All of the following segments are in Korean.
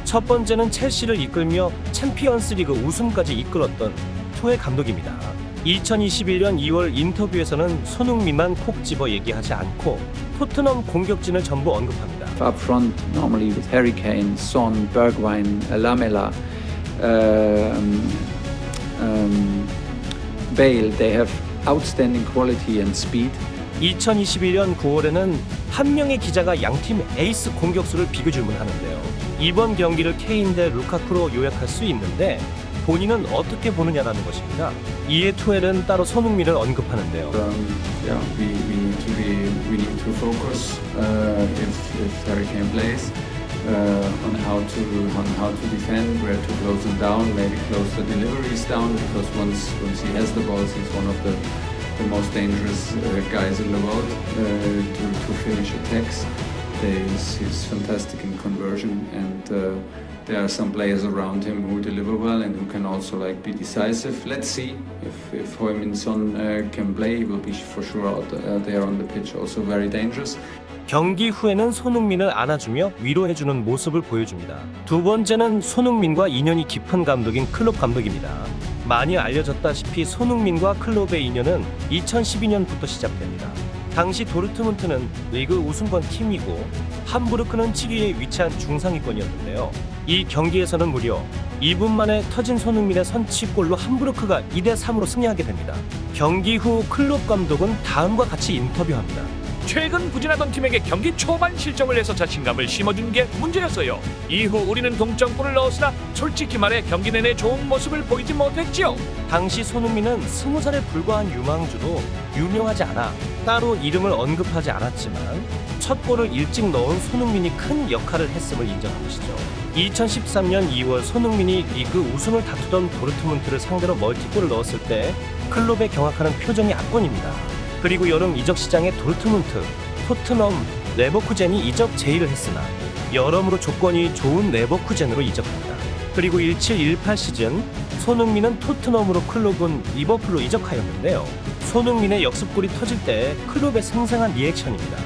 첫 번째는 첼시를 이끌며 챔피언스리그 우승까지 이끌었던 토해 감독입니다. 2021년 2월 인터뷰에서는 손흥민만 콕 집어 얘기하지 않고 토트넘 공격진을 전부 언급합니다. Up front, normally with Harry Kane, Son, Bergwijn, Lamela, Bale, they have outstanding quality and speed. 2021년 9월에는 한 명의 기자가 양팀 에이스 공격수를 비교 질문하는데요. 이번 경기를 케인 대 루카쿠로 요약할 수 있는데 본인은 어떻게 보느냐라는 것입니다. 이에 투엘은 따로 손흥민을 언급하는데요. Yeah, we need to focus if Harry Kane plays on how to defend, where to close them down, maybe close the deliveries down, because once he has the balls, he's one of the most dangerous guys in the world to finish attacks. He's fantastic in conversion, and there are some players around him who deliver well and who can also be decisive. Let's see if Heung-min Son can play. He will be for sure out there on the pitch, also very dangerous. 경기 후에는 손흥민을 안아주며 위로해주는 모습을 보여줍니다. 두 번째는 손흥민과 인연이 깊은 감독인 클롭 감독입니다. 많이 알려졌다시피 손흥민과 클롭의 인연은 2012년부터 시작됩니다. 당시 도르트문트는 리그 우승권 팀이고 함부르크는 7위에 위치한 중상위권이었는데요. 이 경기에서는 무려 2분 만에 터진 손흥민의 선취골로 함부르크가 2대3으로 승리하게 됩니다. 경기 후 클롭 감독은 다음과 같이 인터뷰합니다. 최근 부진하던 팀에게 경기 초반 실점을 해서 자신감을 심어준 게 문제였어요. 이후 우리는 동점골을 넣었으나 솔직히 말해 경기 내내 좋은 모습을 보이지 못했지요. 당시 손흥민은 20살에 불과한 유망주로 유명하지 않아 따로 이름을 언급하지 않았지만 첫 골을 일찍 넣은 손흥민이 큰 역할을 했음을 인정한 것이죠. 2013년 2월 손흥민이 리그 우승을 다투던 도르트문트를 상대로 멀티골을 넣었을 때 클롭의 경악하는 표정이 압권입니다. 그리고 여름 이적 시장에 도르트문트, 토트넘, 레버쿠젠이 이적 제의를 했으나 여러모로 조건이 좋은 레버쿠젠으로 이적합니다. 그리고 17-18 시즌 손흥민은 토트넘으로 클롭은 리버풀로 이적하였는데요. 손흥민의 역습골이 터질 때 클롭의 생생한 리액션입니다.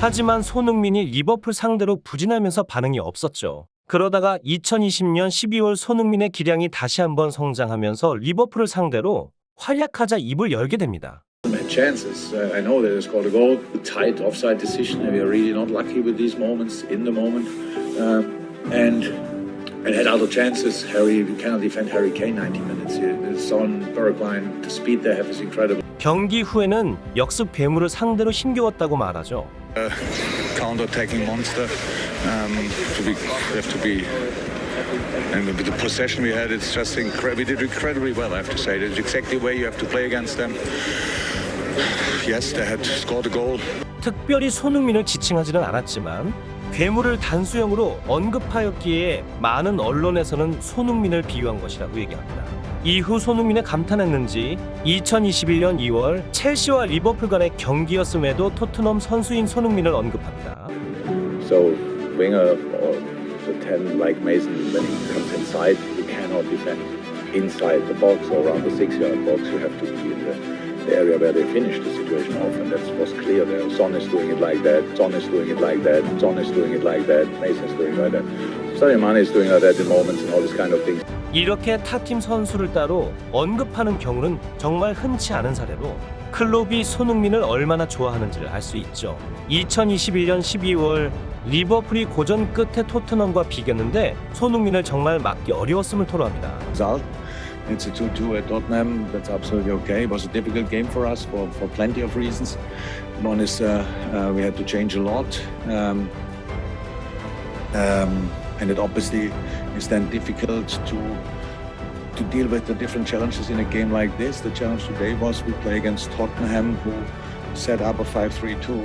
하지만 손흥민이 리버풀 상대로 부진하면서 반응이 없었죠. 그러다가 2020년 12월 손흥민의 기량이 다시 한번 성장하면서 리버풀을 상대로 활약하자 입을 열게 됩니다. Chances. I know that they scored a goal. Tight offside decision. We are really not lucky with these moments in the moment. And had other chances. We cannot defend Harry Kane 90 minutes here. Son, Bergwijn, the speed they have is incredible. 경기 후에는 역습 괴물을 상대로 힘겨웠다고 말하죠. Counter-attacking monster. And with the possession we had, it's just we did incredibly well. I have to say, it's exactly the way you have to play against them. Yes, they had scored a goal. 특별히 손흥민을 지칭하지는 않았지만 괴물을 단수형으로 언급하였기에 많은 언론에서는 손흥민을 비유한 것이라고 얘기합니다. 이후 손흥민에 감탄했는지 2021년 2월 첼시와 리버풀 간의 경기였음에도 토트넘 선수인 손흥민을 언급합니다. So winger or the 10 like Mason, when he comes inside, you cannot defend inside the box or around the 6-yard box. You have to be in the area where they finish the situation off, and that was clear there. Son is doing it like that, Son is doing it like that, Son is doing it like that, Mason is doing it like that. Sadio Mane is doing like that in moments and all this kind of things. 이렇게 타팀 선수를 따로 언급하는 경우는 정말 흔치 않은 사례로 클롭이 손흥민을 얼마나 좋아하는지를 알 수 있죠. 2021년 12월 리버풀이 고전 끝에 토트넘과 비겼는데 손흥민을 정말 막기 어려웠음을 토로합니다. It's a 2-2 at Tottenham. That's absolutely okay. It was a difficult game for us for plenty of reasons. One is we had to change a lot, and it obviously is then difficult to deal with the different challenges in a game like this. The challenge today was we play against Tottenham, who set up a 5-3-2,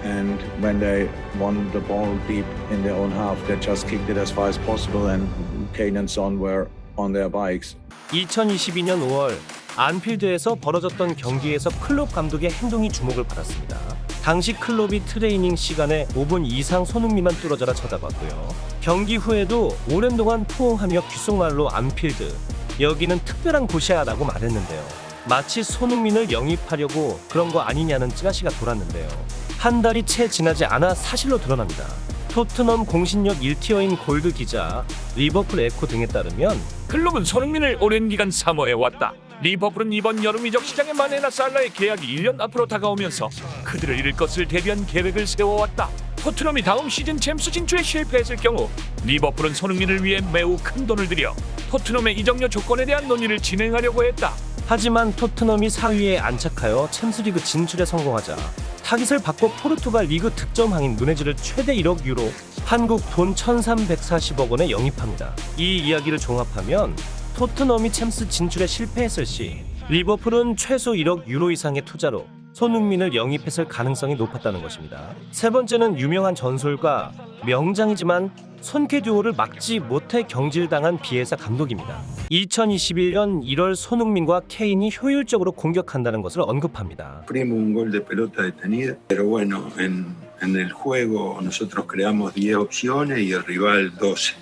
and when they won the ball deep in their own half, they just kicked it as far as possible, and Kane and Son were on their bikes. 2022년 5월 안필드에서 벌어졌던 경기에서 클롭 감독의 행동이 주목을 받았습니다. 당시 클롭이 트레이닝 시간에 5분 이상 손흥민만 뚫어져라 쳐다봤고요. 경기 후에도 오랜 동안 포옹하며 귓속말로 안필드, 여기는 특별한 곳이야 라고 말했는데요. 마치 손흥민을 영입하려고 그런 거 아니냐는 찌라시가 돌았는데요. 한 달이 채 지나지 않아 사실로 드러납니다. 토트넘 공신력 1티어인 골드 기자, 리버풀 에코 등에 따르면 클럽은 손흥민을 오랜 기간 사모해 왔다. 리버풀은 이번 여름 이적 시장에 마네나 살라의 계약이 1년 앞으로 다가오면서 그들을 잃을 것을 대비한 계획을 세워왔다. 토트넘이 다음 시즌 챔스 진출에 실패했을 경우 리버풀은 손흥민을 위해 매우 큰 돈을 들여 토트넘의 이적료 조건에 대한 논의를 진행하려고 했다. 하지만 토트넘이 4위에 안착하여 챔스리그 진출에 성공하자 타깃을 바꿔 포르투갈 리그 득점왕인 누네즈를 최대 1억 유로, 한국 돈 1,340억 원에 영입합니다. 이 이야기를 종합하면 토트넘이 챔스 진출에 실패했을 시 리버풀은 최소 1억 유로 이상의 투자로 손흥민을 영입했을 가능성이 높았다는 것입니다. 세 번째는 유명한 전술가, 명장이지만 손케 듀오를 막지 못해 경질당한 비엘사 감독입니다. 2021년 1월 손흥민과 케인이 효율적으로 공격한다는 것을 언급합니다. Sufrimos un gol de pelota detenida, pero bueno, en el juego nosotros creamos 10 opciones y el rival 12,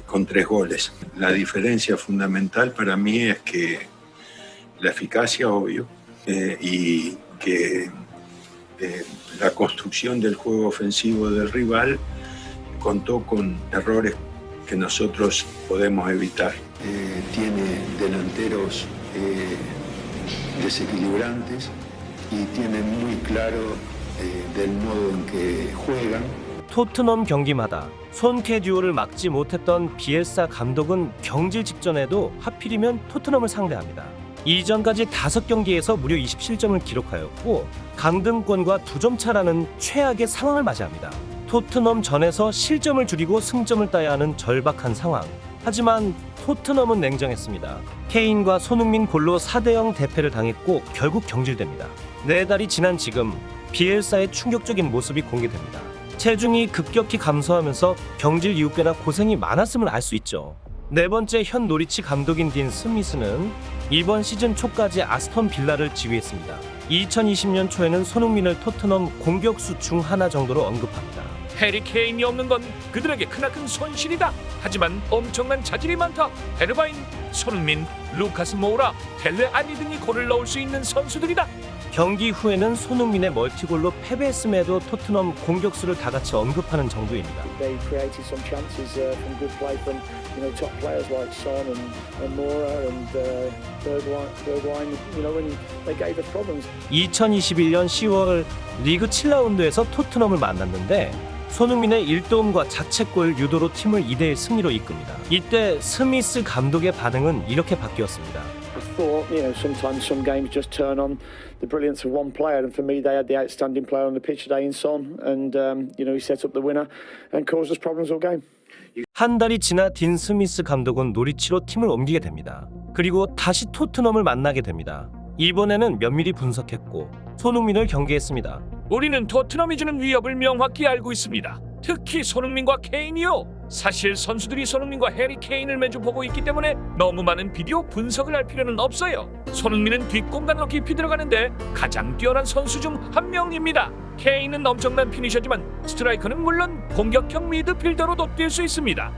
con 3 goles. La diferencia fundamental para mí es que la eficacia, obvio, y que la construcción del juego ofensivo del rival contó con errores que nosotros podemos evitar. Tiene delanteros desequilibrantes y tiene muy claro del modo en que juegan. 토트넘 경기마다 손케 듀오를 막지 못했던 비엘사 감독은 경질 직전에도 하필이면 토트넘을 상대합니다. 이전까지 5경기에서 무려 27점을 기록하였고 강등권과 2점 차라는 최악의 상황을 맞이합니다. 토트넘 전에서 실점을 줄이고 승점을 따야 하는 절박한 상황. 하지만 토트넘은 냉정했습니다. 케인과 손흥민 골로 4대0 대패를 당했고 결국 경질됩니다. 4달이 지난 지금 비엘사의 충격적인 모습이 공개됩니다. 체중이 급격히 감소하면서 경질 이후 꽤나 고생이 많았음을 알 수 있죠. 네 번째 현 노리치 감독인 딘 스미스는 이번 시즌 초까지 아스톤 빌라를 지휘했습니다. 2020년 초에는 손흥민을 토트넘 공격수 중 하나 정도로 언급합니다. 해리 케인이 없는 건 그들에게 크나큰 손실이다. 하지만 엄청난 자질이 많다. 베르바인, 손흥민, 루카스 모우라, 델레 알리 등이 골을 넣을 수 있는 선수들이다. 경기 후에는 손흥민의 멀티골로 패배했음에도 토트넘 공격수를 다 같이 언급하는 정도입니다. They created some chances from good play from top players like Son and Moura and Bergwijn. And they gave us problems. 2021년 10월 리그 7라운드에서 토트넘을 만났는데 손흥민의 1도움과 자책골 유도로 팀을 2대1 승리로 이끕니다. 이때 스미스 감독의 반응은 이렇게 바뀌었습니다. I thought, sometimes some games just turn on the brilliance of one player, and for me, they had the outstanding player on the pitch today in Son, and he set up the winner and caused us problems all game. 한 달이 지나 딘 스미스 감독은 노리치로 팀을 옮기게 됩니다. 그리고 다시 토트넘을 만나게 됩니다. 이번에는 면밀히 분석했고 손흥민을 경계했습니다. 우리는 토트넘이 주는 위협을 명확히 알고 있습니다. 특히 손흥민과 케인이요. 사실 선수들이 손흥민과 해리 케인을 매주 보고 있기 때문에 너무 많은 비디오 분석을 할 필요는 없어요. 손흥민은 뒷공간으로 깊이 들어가는데 가장 뛰어난 선수 중 한 명입니다. 케인은 엄청난 피니셔지만 스트라이커는 물론 공격형 미드필더로도 뛸 수 있습니다.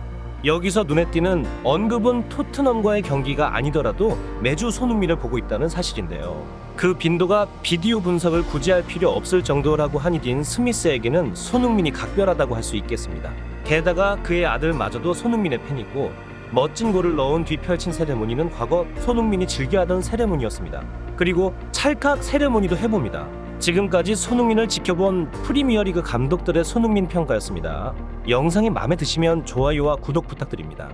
여기서 눈에 띄는 언급은 토트넘과의 경기가 아니더라도 매주 손흥민을 보고 있다는 사실인데요. 그 빈도가 비디오 분석을 굳이 할 필요 없을 정도라고 하니 딘 스미스에게는 손흥민이 각별하다고 할 수 있겠습니다. 게다가 그의 아들마저도 손흥민의 팬이고 멋진 골을 넣은 뒤 펼친 세레모니는 과거 손흥민이 즐겨하던 세레모니였습니다. 그리고 찰칵 세레모니도 해봅니다. 지금까지 손흥민을 지켜본 프리미어리그 감독들의 손흥민 평가였습니다. 영상이 마음에 드시면 좋아요와 구독 부탁드립니다.